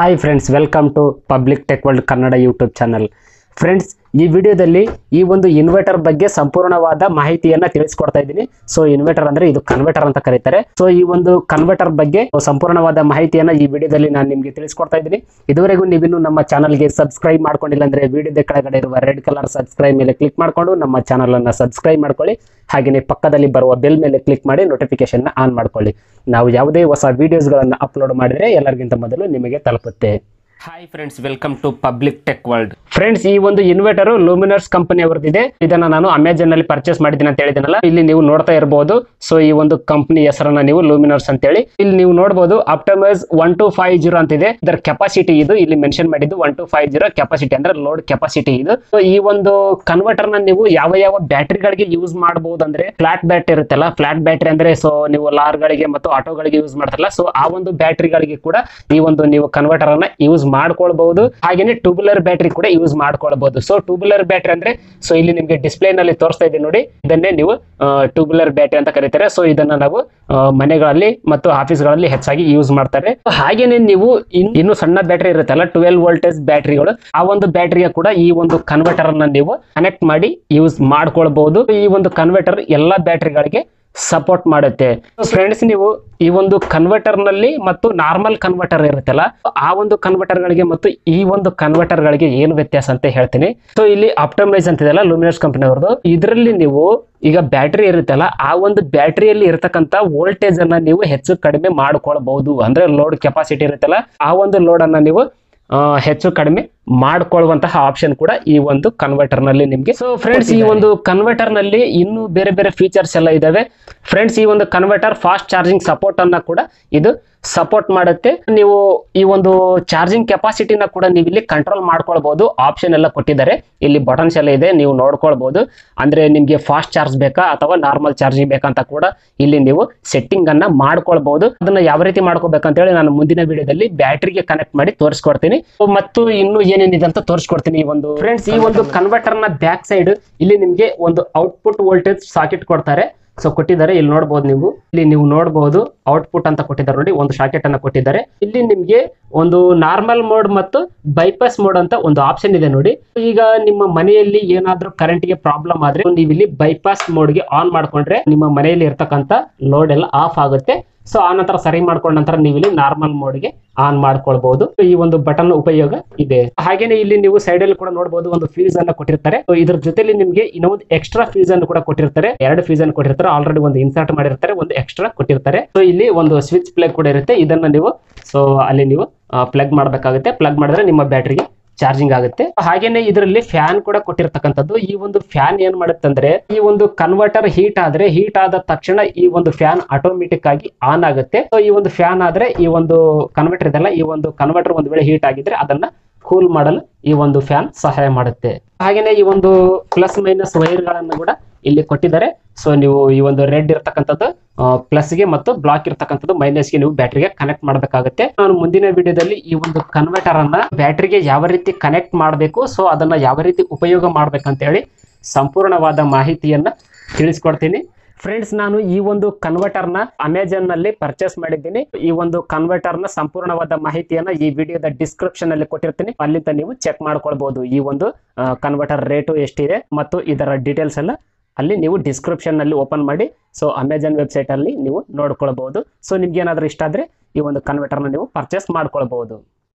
Hi friends, welcome to public tech world Kannada YouTube channel. Friends, ಈ ವಿಡಿಯೋದಲ್ಲಿ ಈ ಒಂದು ಇನ್ವರ್ಟರ್ ಬಗ್ಗೆ ಸಂಪೂರ್ಣವಾದ ಮಾಹಿತಿಯನ್ನ ತಿಳಿಸ್ಕೊಡ್ತಾ ಇದ್ದೀನಿ. ಸೊ ಇನ್ವರ್ಟರ್ ಅಂದ್ರೆ ಇದು ಕನ್ವರ್ಟರ್ ಅಂತ ಕರೀತಾರೆ. ಸೊ ಈ ಒಂದು ಕನ್ವರ್ಟರ್ ಬಗ್ಗೆ ಸಂಪೂರ್ಣವಾದ ಮಾಹಿತಿಯನ್ನ ಈ ವಿಡಿಯೋದಲ್ಲಿ ನಾನು ನಿಮಗೆ ತಿಳಿಸ್ಕೊಡ್ತಾ ಇದ್ದೀನಿ. ಇದುವರೆಗೂ ನೀವಿನ್ನು ನಮ್ಮ ಚಾನಲ್ಗೆ ಸಬ್ಸ್ಕ್ರೈಬ್ ಮಾಡ್ಕೊಂಡಿಲ್ಲ ಅಂದ್ರೆ ವಿಡಿಯೋದ ಕೆಳಗಡೆ ಇರುವ ರೆಡ್ ಕಲರ್ ಸಬ್ಸ್ಕ್ರೈಬ್ ಮೇಲೆ ಕ್ಲಿಕ್ ಮಾಡಿಕೊಂಡು ನಮ್ಮ ಚಾನಲ್ ಅನ್ನ ಸಬ್ಸ್ಕ್ರೈಬ್ ಮಾಡ್ಕೊಳ್ಳಿ. ಹಾಗೆಯೇ ಪಕ್ಕದಲ್ಲಿ ಬರುವ ಬೆಲ್ ಮೇಲೆ ಕ್ಲಿಕ್ ಮಾಡಿ ನೋಟಿಫಿಕೇಶನ್ ಆನ್ ಮಾಡ್ಕೊಳ್ಳಿ. ನಾವು ಯಾವುದೇ ಹೊಸ ವಿಡಿಯೋಸ್ಗಳನ್ನು ಅಪ್ಲೋಡ್ ಮಾಡಿದ್ರೆ ಎಲ್ಲರಿಗಿಂತ ಮೊದಲು ನಿಮಗೆ ತಲುಪುತ್ತೆ. Hi friends, welcome to public tech world. Friends, ಈ ಒಂದು ಇನ್ವರ್ಟರ್ ಲೂಮಿನರ್ಸ್ ಕಂಪನಿ ಅವರದಿದೆ. ಇದನ್ನ ನಾನು ಅಮೆಜಾನ್ ನಲ್ಲಿ ಪರ್ಚೇಸ್ ಮಾಡಿದ್ದೀನಿ ಅಂತ ಹೇಳಿದನಲ್ಲ, ಇಲ್ಲಿ ನೀವು ನೋಡ್ತಾ ಇರಬಹುದು. ಸೊ ಈ ಒಂದು ಕಂಪನಿ ಹೆಸರನ್ನ ನೀವು ಲೂಮಿನರ್ಸ್ ಅಂತ ಹೇಳಿ ಇಲ್ಲಿ ನೀವು ನೋಡಬಹುದು. ಆಪ್ಟಮೈಸ್ 1250 ಅಂತ ಇದೆ. ಇದರ ಕೆಪಾಸಿಟಿ ಇದು ಇಲ್ಲಿ ಮೆನ್ಷನ್ ಮಾಡಿದ್ದು 1250 ಕೆಪಾಸಿಟಿ ಅಂದ್ರೆ ಲೋಡ್ ಕೆಪಾಸಿಟಿ ಇದು. ಸೊ ಈ ಒಂದು ಕನ್ವರ್ಟರ್ ನ ನೀವು ಯಾವ ಯಾವ ಬ್ಯಾಟರಿಗಳಿಗೆ ಯೂಸ್ ಮಾಡಬಹುದು ಅಂದ್ರೆ, ಫ್ಲಾಟ್ ಬ್ಯಾಟರಿ ಇರುತ್ತಲ್ಲ, ಫ್ಲಾಟ್ ಬ್ಯಾಟರಿ ಅಂದ್ರೆ ಸೊ ನೀವು ಲಾರ್ ಗಳಿಗೆ ಮತ್ತು ಆಟೋಗಳಿಗೆ ಯೂಸ್ ಮಾಡ್ತಾರಲ್ಲ, ಸೊ ಆ ಒಂದು ಬ್ಯಾಟರಿಗಳಿಗೆ ಕೂಡ ಈ ಒಂದು ನೀವು ಕನ್ವರ್ಟರ್ ಅನ್ನ ಯೂಸ್ ಮಾಡ್ಕೊಳ್ಬಹುದು. ಹಾಗೇನೆ ಟ್ಯೂಬುಲರ್ ಬ್ಯಾಟರಿ ಕೂಡ ಯೂಸ್ ಮಾಡ್ಕೊಳ್ಬಹುದು. ಸೊ ಟ್ಯೂಬುಲರ್ ಬ್ಯಾಟರಿ ಅಂದ್ರೆ ಸೊ ಇಲ್ಲಿ ನಿಮಗೆ ಡಿಸ್ಪ್ಲೇ ನಲ್ಲಿ ತೋರಿಸ್ತಾ ಇದೆ ನೋಡಿ, ಇದನ್ನೇ ನೀವು ಟ್ಯೂಬುಲರ್ ಬ್ಯಾಟರಿ ಅಂತ ಕರೀತಾರೆ. ಸೊ ಇದನ್ನ ನಾವು ಮನೆಗಳಲ್ಲಿ ಮತ್ತು ಆಫೀಸ್ ಗಳಲ್ಲಿ ಹೆಚ್ಚಾಗಿ ಯೂಸ್ ಮಾಡ್ತಾರೆ. ಹಾಗೇನೆ ನೀವು ಇನ್ನು ಸಣ್ಣ ಬ್ಯಾಟರಿ ಇರುತ್ತಲ್ಲ, 12 ವೋಲ್ಟೇಜ್ ಬ್ಯಾಟರಿಗಳು, ಆ ಒಂದು ಬ್ಯಾಟರಿಗೆ ಕೂಡ ಈ ಒಂದು ಕನ್ವರ್ಟರ್ ಅನ್ನ ನೀವು ಕನೆಕ್ಟ್ ಮಾಡಿ ಯೂಸ್ ಮಾಡ್ಕೊಳ್ಬಹುದು. ಈ ಒಂದು ಕನ್ವರ್ಟರ್ ಎಲ್ಲಾ ಬ್ಯಾಟರಿಗಳಿಗೆ ಸಪೋರ್ಟ್ ಮಾಡುತ್ತೆ. ಫ್ರೆಂಡ್ಸ್, ನೀವು ಈ ಒಂದು ಕನ್ವರ್ಟರ್ ನಲ್ಲಿ ಮತ್ತು ನಾರ್ಮಲ್ ಕನ್ವರ್ಟರ್ ಇರುತ್ತಲ್ಲ, ಆ ಒಂದು ಕನ್ವರ್ಟರ್ ಗಳಿಗೆ ಮತ್ತು ಈ ಒಂದು ಕನ್ವರ್ಟರ್ ಗಳಿಗೆ ಏನು ವ್ಯತ್ಯಾಸ ಅಂತ ಹೇಳ್ತೀನಿ. ಸೊ ಇಲ್ಲಿ ಆಪ್ಟಮೈಸ್ ಅಂತಿದೆಲ್ಲ ಲೂಮಿನರ್ಸ್ ಕಂಪನಿ ಅವರದು, ಇದರಲ್ಲಿ ನೀವು ಈಗ ಬ್ಯಾಟರಿ ಇರುತ್ತಲ್ಲ, ಆ ಒಂದು ಬ್ಯಾಟರಿಯಲ್ಲಿ ಇರತಕ್ಕಂತ ವೋಲ್ಟೇಜ್ ಅನ್ನ ನೀವು ಹೆಚ್ಚು ಕಡಿಮೆ ಮಾಡ್ಕೊಳ್ಬಹುದು. ಅಂದ್ರೆ ಲೋಡ್ ಕೆಪಾಸಿಟಿ ಇರುತ್ತಲ್ಲ, ಆ ಒಂದು ಲೋಡ್ ಅನ್ನ ನೀವು ಹೆಚ್ಚು ಕಡಿಮೆ ಮಾಡ್ಕೊಳ್ಳುವಂತಹ ಆಪ್ಷನ್ ಕೂಡ ಈ ಒಂದು ಕನ್ವರ್ಟರ್ ನಲ್ಲಿ ನಿಮ್ಗೆ. ಸೊ ಫ್ರೆಂಡ್ಸ್, ಈ ಒಂದು ಕನ್ವರ್ಟರ್ ನಲ್ಲಿ ಇನ್ನು ಬೇರೆ ಬೇರೆ ಫೀಚರ್ಸ್ ಎಲ್ಲ ಇದಾವೆ. ಫ್ರೆಂಡ್ಸ್, ಈ ಒಂದು ಕನ್ವರ್ಟರ್ ಫಾಸ್ಟ್ ಚಾರ್ಜಿಂಗ್ ಸಪೋರ್ಟ್ ಅನ್ನ ಕೂಡ ಇದು ಸಪೋರ್ಟ್ ಮಾಡುತ್ತೆ. ನೀವು ಈ ಒಂದು ಚಾರ್ಜಿಂಗ್ ಕೆಪಾಸಿಟಿನ ಕೂಡ ನೀವು ಇಲ್ಲಿ ಕಂಟ್ರೋಲ್ ಮಾಡ್ಕೊಳ್ಬಹುದು. ಆಪ್ಷನ್ ಎಲ್ಲ ಕೊಟ್ಟಿದ್ದಾರೆ, ಇಲ್ಲಿ ಬಟನ್ಸ್ ಎಲ್ಲ ಇದೆ, ನೀವು ನೋಡ್ಕೊಳ್ಬಹುದು. ಅಂದ್ರೆ ನಿಮ್ಗೆ ಫಾಸ್ಟ್ ಚಾರ್ಜ್ ಬೇಕಾ ಅಥವಾ ನಾರ್ಮಲ್ ಚಾರ್ಜಿಂಗ್ ಬೇಕಂತ ಕೂಡ ಇಲ್ಲಿ ನೀವು ಸೆಟ್ಟಿಂಗ್ ಅನ್ನ ಮಾಡ್ಕೊಳ್ಬಹುದು. ಅದನ್ನ ಯಾವ ರೀತಿ ಮಾಡ್ಕೋಬೇಕಂತ ಹೇಳಿ ನಾನು ಮುಂದಿನ ವಿಡಿಯೋದಲ್ಲಿ ಬ್ಯಾಟ್ರಿಗೆ ಕನೆಕ್ಟ್ ಮಾಡಿ ತೋರಿಸ್ಕೊಡ್ತೀನಿ ಮತ್ತು ಇನ್ನು ಏನೇನಿದೆ ಅಂತ ತೋರಿಸ್ಕೊಡ್ತೀನಿ. ಈ ಒಂದು ಫ್ರೆಂಡ್ಸ್, ಈ ಒಂದು ಕನ್ವರ್ಟರ್ ನ ಬ್ಯಾಕ್ ಸೈಡ್ ಇಲ್ಲಿ ನಿಮ್ಗೆ ಒಂದು ಔಟ್ಪುಟ್ ವೋಲ್ಟೇಜ್ ಸಾಕೆಟ್ ಕೊಡ್ತಾರೆ. ಸೊ ಕೊಟ್ಟಿದ್ದಾರೆ, ಇಲ್ಲಿ ನೋಡಬಹುದು. ಇಲ್ಲಿ ನೀವು ನೋಡಬಹುದು ಔಟ್ಪುಟ್ ಅಂತ ಕೊಟ್ಟಿದ್ದಾರೆ ನೋಡಿ, ಒಂದು ಶಾಕೆಟ್ ಅನ್ನ ಕೊಟ್ಟಿದ್ದಾರೆ. ಇಲ್ಲಿ ನಿಮ್ಗೆ ಒಂದು ನಾರ್ಮಲ್ ಮೋಡ್ ಮತ್ತು ಬೈಪಾಸ್ ಮೋಡ್ ಅಂತ ಒಂದು ಆಪ್ಷನ್ ಇದೆ ನೋಡಿ. ಈಗ ನಿಮ್ಮ ಮನೆಯಲ್ಲಿ ಏನಾದ್ರೂ ಕರೆಂಟ್ ಗೆ ಪ್ರಾಬ್ಲಮ್ ಆದ್ರೆ ನೀವು ಇಲ್ಲಿ ಬೈಪಾಸ್ ಮೋಡ್ ಗೆ ಆನ್ ಮಾಡ್ಕೊಂಡ್ರೆ ನಿಮ್ಮ ಮನೆಯಲ್ಲಿ ಇರ್ತಕ್ಕಂತ ಲೋಡ್ ಎಲ್ಲ ಆಫ್ ಆಗುತ್ತೆ. ಸೊ ಆ ನಂತರ ಸರಿ ಮಾಡ್ಕೊಂಡ ನಂತರ ನೀವು ಇಲ್ಲಿ ನಾರ್ಮಲ್ ಮೋಡ್ ಗೆ ಆನ್ ಮಾಡ್ಕೊಳ್ಬಹುದು. ಈ ಒಂದು ಬಟನ್ ಉಪಯೋಗ ಇದೆ. ಹಾಗೇನೆ ಇಲ್ಲಿ ನೀವು ಸೈಡ್ ಅಲ್ಲಿ ಕೂಡ ನೋಡಬಹುದು, ಒಂದು ಫ್ಯೂಸ್ ಅನ್ನ ಕೊಟ್ಟಿರ್ತಾರೆ. ಇದ್ರ ಜೊತೆಲಿ ನಿಮ್ಗೆ ಇನ್ನೊಂದು ಎಕ್ಸ್ಟ್ರಾ ಫ್ಯೂಸ್ ಅನ್ನು ಕೂಡ ಕೊಟ್ಟಿರ್ತಾರೆ. 2 ಫ್ಯೂಸ್ ಅನ್ನು ಕೊಟ್ಟಿರ್ತಾರೆ. ಆಲ್ರೆಡಿ ಒಂದು ಇನ್ಸರ್ಟ್ ಮಾಡಿರ್ತಾರೆ, ಒಂದು ಎಕ್ಸ್ಟ್ರಾ ಕೊಟ್ಟಿರ್ತಾರೆ. ಸೊ ಇಲ್ಲಿ ಒಂದು ಸ್ವಿಚ್ ಪ್ಲಗ್ ಕೂಡ ಇರುತ್ತೆ. ಇದನ್ನ ನೀವು ಸೊ ಅಲ್ಲಿ ನೀವು ಪ್ಲಗ್ ಮಾಡಬೇಕಾಗುತ್ತೆ. ಪ್ಲಗ್ ಮಾಡಿದ್ರೆ ನಿಮ್ಮ ಬ್ಯಾಟರಿಗೆ ಚಾರ್ಜಿಂಗ್ ಆಗುತ್ತೆ. ಹಾಗೇನೆ ಇದರಲ್ಲಿ ಫ್ಯಾನ್ ಕೂಡ ಕೊಟ್ಟಿರ್ತಕ್ಕಂಥದ್ದು. ಈ ಒಂದು ಫ್ಯಾನ್ ಏನ್ ಮಾಡುತ್ತೆ ಅಂದ್ರೆ, ಈ ಒಂದು ಕನ್ವರ್ಟರ್ ಹೀಟ್ ಆದ ತಕ್ಷಣ ಈ ಒಂದು ಫ್ಯಾನ್ ಆಟೋಮೆಟಿಕ್ ಆಗಿ ಆನ್ ಆಗುತ್ತೆ. ಸೊ ಈ ಒಂದು ಫ್ಯಾನ್ ಆದ್ರೆ ಈ ಒಂದು ಕನ್ವರ್ಟರ್ ಇದೆಲ್ಲ, ಈ ಒಂದು ಕನ್ವರ್ಟರ್ ಒಂದು ವೇಳೆ ಹೀಟ್ ಆಗಿದ್ರೆ ಅದನ್ನ ಕೂಲ್ ಮಾಡಲು ಈ ಒಂದು ಫ್ಯಾನ್ ಸಹಾಯ ಮಾಡುತ್ತೆ. ಹಾಗೇನೆ ಈ ಒಂದು ಪ್ಲಸ್ ಮೈನಸ್ ವೈರ್ ಗಳನ್ನು ಕೂಡ ಇಲ್ಲಿ ಕೊಟ್ಟಿದ್ದಾರೆ. ಸೊ ನೀವು ಈ ಒಂದು ರೆಡ್ ಇರ್ತಕ್ಕಂಥದ್ದು ಪ್ಲಸ್ ಗೆ ಮತ್ತು ಬ್ಲಾಕ್ ಇರ್ತಕ್ಕಂಥದ್ದು ಮೈನಸ್ ಗೆ ನೀವು ಬ್ಯಾಟರಿಗೆ ಕನೆಕ್ಟ್ ಮಾಡಬೇಕಾಗುತ್ತೆ. ನಾನು ಮುಂದಿನ ವಿಡಿಯೋದಲ್ಲಿ ಈ ಒಂದು ಕನ್ವರ್ಟರ್ ಅನ್ನ ಬ್ಯಾಟರಿಗೆ ಯಾವ ರೀತಿ ಕನೆಕ್ಟ್ ಮಾಡಬೇಕು, ಸೊ ಅದನ್ನ ಯಾವ ರೀತಿ ಉಪಯೋಗ ಮಾಡ್ಬೇಕಂತ ಹೇಳಿ ಸಂಪೂರ್ಣವಾದ ಮಾಹಿತಿಯನ್ನ ತಿಳಿಸ್ಕೊಡ್ತೀನಿ. ಫ್ರೆಂಡ್ಸ್, ನಾನು ಈ ಒಂದು ಕನ್ವರ್ಟರ್ ನ ಅಮೆಜಾನ್ ನಲ್ಲಿ ಪರ್ಚೇಸ್ ಮಾಡಿದ್ದೀನಿ. ಈ ಒಂದು ಕನ್ವರ್ಟರ್ ನ ಸಂಪೂರ್ಣವಾದ ಮಾಹಿತಿಯನ್ನ ಈ ವಿಡಿಯೋದ ಡಿಸ್ಕ್ರಿಪ್ಷನ್ ಅಲ್ಲಿ ಕೊಟ್ಟಿರ್ತೀನಿ, ಅಲ್ಲಿಂದ ನೀವು ಚೆಕ್ ಮಾಡ್ಕೊಳ್ಬಹುದು. ಈ ಒಂದು ಕನ್ವರ್ಟರ್ ರೇಟು ಎಷ್ಟಿದೆ ಮತ್ತು ಇದರ ಡೀಟೇಲ್ಸ್ ಎಲ್ಲ ಅಲ್ಲಿ ನೀವು ಡಿಸ್ಕ್ರಿಪ್ಷನ್ ನಲ್ಲಿ ಓಪನ್ ಮಾಡಿ ಸೊ ಅಮೆಜಾನ್ ವೆಬ್ಸೈಟ್ ಅಲ್ಲಿ ನೀವು ನೋಡ್ಕೊಳ್ಬಹುದು. ಸೊ ನಿಮ್ಗೆ ಏನಾದ್ರೂ ಇಷ್ಟ ಆದ್ರೆ ಈ ಒಂದು ಕನ್ವರ್ಟರ್ ನ ನೀವು ಪರ್ಚೇಸ್ ಮಾಡ್ಕೊಳ್ಬಹುದು.